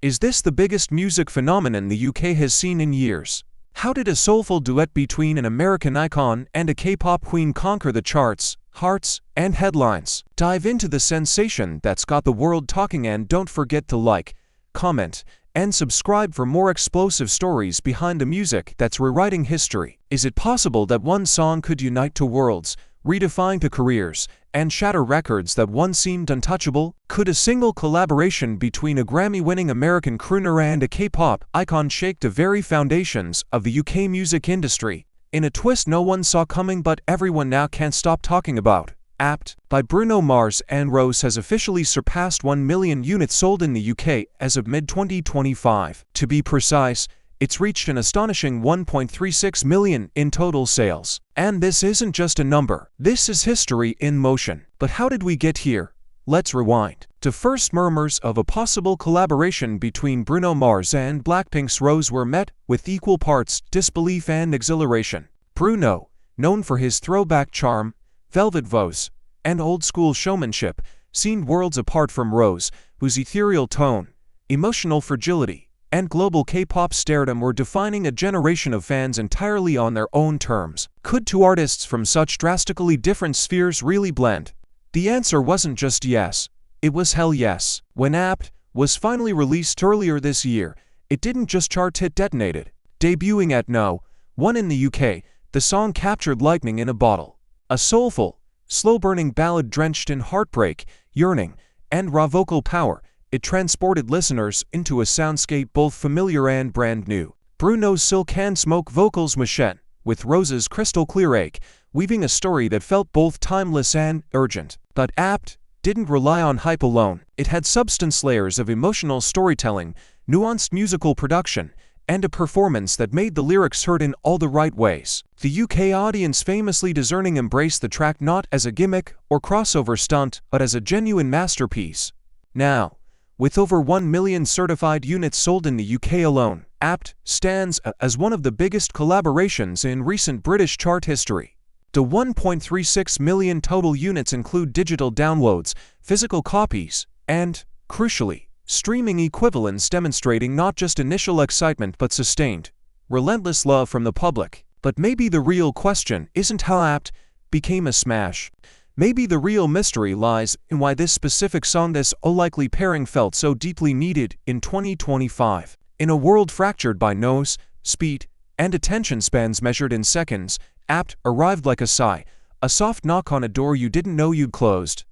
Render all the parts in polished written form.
Is this the biggest music phenomenon the UK has seen in years? How did a soulful duet between an American icon and a K-pop queen conquer the charts, hearts, and headlines? Dive into the sensation that's got the world talking, and don't forget to like, comment, and subscribe for more explosive stories behind the music that's rewriting history. Is it possible that one song could unite two worlds, redefine two careers, and shatter records that once seemed untouchable? Could a single collaboration between a Grammy-winning American crooner and a K-pop icon shake the very foundations of the UK music industry? In a twist no one saw coming but everyone now can't stop talking about, APT by Bruno Mars and ROSÉ has officially surpassed 1 million units sold in the UK as of mid-2025. To be precise, it's reached an astonishing 1.36 million in total sales. And this isn't just a number, this is history in motion. But how did we get here? Let's rewind to first murmurs of a possible collaboration between Bruno Mars and BLACKPINK's ROSÉ were met with equal parts disbelief and exhilaration. Bruno, known for his throwback charm, velvet voice, and old-school showmanship, seemed worlds apart from ROSÉ, whose ethereal tone, emotional fragility, and global K-pop stardom were defining a generation of fans entirely on their own terms. Could two artists from such drastically different spheres really blend? The answer wasn't just yes, it was hell yes. When APT was finally released earlier this year, it didn't just chart, it detonated. Debuting at No. 1 in the UK, the song captured lightning in a bottle. A soulful, slow-burning ballad drenched in heartbreak, yearning, and raw vocal power, it transported listeners into a soundscape both familiar and brand new. Bruno's silk and smoke vocals machine, with ROSÉ's crystal-clear ache, weaving a story that felt both timeless and urgent. But APT didn't rely on hype alone. It had substance, layers of emotional storytelling, nuanced musical production, and a performance that made the lyrics heard in all the right ways. The UK audience, famously discerning, embraced the track not as a gimmick or crossover stunt, but as a genuine masterpiece. Now, with over 1 million certified units sold in the UK alone, APT stands as one of the biggest collaborations in recent British chart history. The 1.36 million total units include digital downloads, physical copies, and, crucially, streaming equivalents, demonstrating not just initial excitement but sustained, relentless love from the public. But maybe the real question isn't how APT became a smash. Maybe the real mystery lies in why this specific song, this unlikely pairing, felt so deeply needed in 2025. In a world fractured by noise, speed, and attention spans measured in seconds, APT arrived like a sigh, a soft knock on a door you didn't know you'd closed.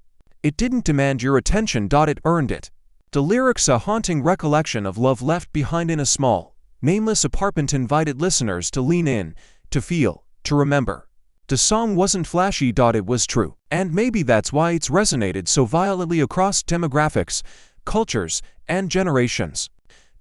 It didn't demand your attention, it earned it. The lyrics, a haunting recollection of love left behind in a small, nameless apartment, invited listeners to lean in, to feel, to remember. The song wasn't flashy, it was true. And maybe that's why it's resonated so violently across demographics, cultures, and generations.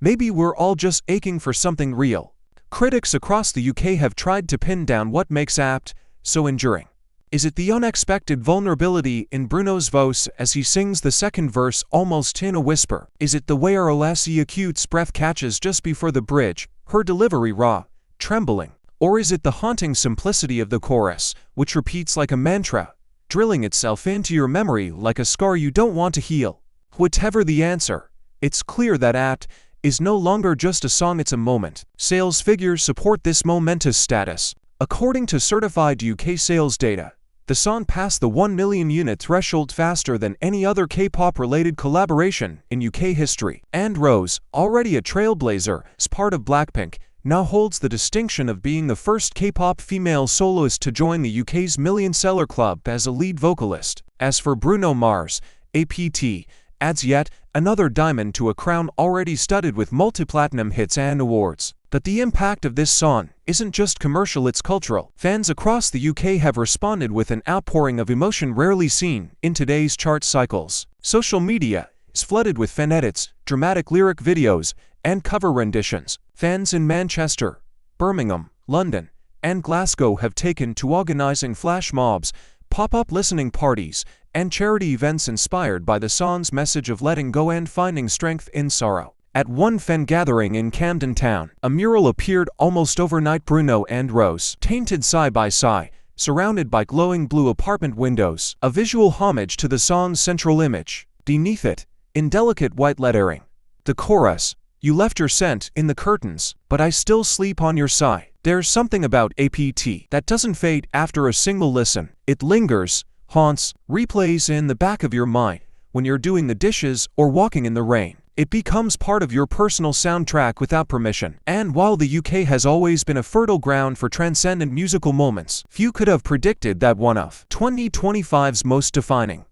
Maybe we're all just aching for something real. Critics across the UK have tried to pin down what makes APT so enduring. Is it the unexpected vulnerability in Bruno's voice as he sings the second verse almost in a whisper? Is it the way ROSÉ acute's breath catches just before the bridge, her delivery raw, trembling? Or is it the haunting simplicity of the chorus, which repeats like a mantra, drilling itself into your memory like a scar you don't want to heal? Whatever the answer, it's clear that APT is no longer just a song, it's a moment. Sales figures support this momentous status. According to certified UK sales data, the song passed the 1 million unit threshold faster than any other K-pop related collaboration in UK history. And ROSÉ, already a trailblazer as part of BLACKPINK, now holds the distinction of being the first K-pop female soloist to join the UK's million-seller club as a lead vocalist. As for Bruno Mars, APT adds yet another diamond to a crown already studded with multi-platinum hits and awards. But the impact of this song isn't just commercial, it's cultural. Fans across the UK have responded with an outpouring of emotion rarely seen in today's chart cycles. Social media is flooded with fan edits, dramatic lyric videos, and cover renditions. Fans in Manchester, Birmingham, London, and Glasgow have taken to organizing flash mobs, pop-up listening parties, and charity events inspired by the song's message of letting go and finding strength in sorrow. At one fan gathering in Camden Town, a mural appeared almost overnight: Bruno and ROSÉ, painted side by side, surrounded by glowing blue apartment windows, a visual homage to the song's central image. Beneath it, in delicate white lettering, the chorus, You left your scent in the curtains, but I still sleep on your side. There's something about APT that doesn't fade after a single listen. It lingers, haunts, replays in the back of your mind when you're doing the dishes or walking in the rain. It becomes part of your personal soundtrack without permission. And while the UK has always been a fertile ground for transcendent musical moments, few could have predicted that one of 2025's most defining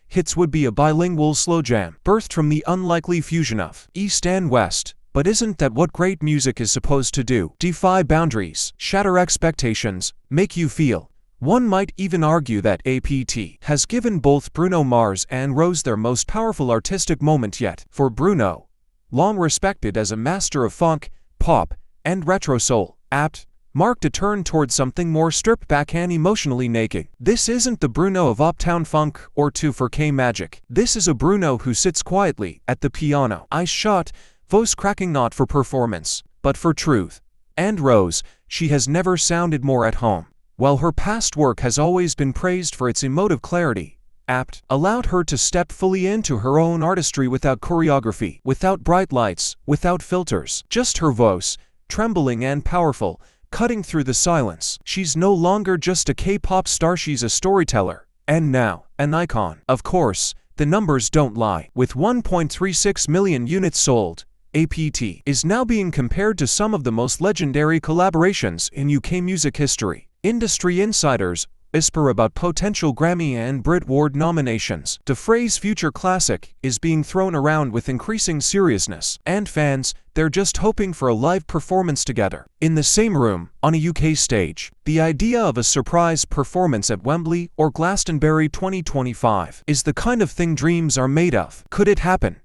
hits would be a bilingual slow jam, birthed from the unlikely fusion of East and West. But isn't that what great music is supposed to do? Defy boundaries, shatter expectations, make you feel. One might even argue that APT has given both Bruno Mars and ROSÉ their most powerful artistic moment yet. For Bruno, long respected as a master of funk, pop, and retro soul, APT marked a turn towards something more stripped back and emotionally naked. This isn't the Bruno of Uptown Funk or 2/4K Magic. This is a Bruno who sits quietly at the piano, eyes shut, voice cracking, not for performance, but for truth. And ROSÉ, she has never sounded more at home. While her past work has always been praised for its emotive clarity, APT allowed her to step fully into her own artistry without choreography, without bright lights, without filters. Just her voice, trembling and powerful, cutting through the silence. She's no longer just a K-pop star, she's a storyteller. And now, an icon. Of course, the numbers don't lie. With 1.36 million units sold, APT is now being compared to some of the most legendary collaborations in UK music history. Industry insiders whisper about potential Grammy and Brit Award nominations. The phrase future classic is being thrown around with increasing seriousness, and fans, they're just hoping for a live performance together, in the same room, on a UK stage. The idea of a surprise performance at Wembley or Glastonbury 2025 is the kind of thing dreams are made of. Could it happen?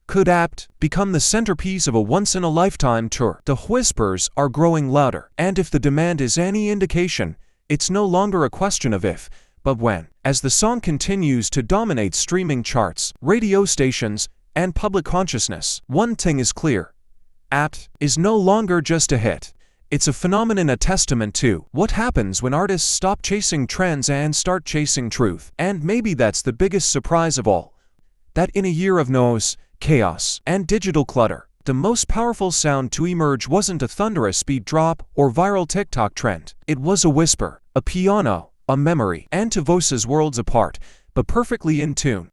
Could APT become the centerpiece of a once-in-a-lifetime tour? The whispers are growing louder, and if the demand is any indication, it's no longer a question of if, but when. As the song continues to dominate streaming charts, radio stations, and public consciousness, one thing is clear: APT is no longer just a hit. It's a phenomenon, a testament to what happens when artists stop chasing trends and start chasing truth. And maybe that's the biggest surprise of all, that in a year of noise, chaos, and digital clutter, the most powerful sound to emerge wasn't a thunderous beat drop or viral TikTok trend. It was a whisper, a piano, a memory, and two voices worlds apart, but perfectly in tune.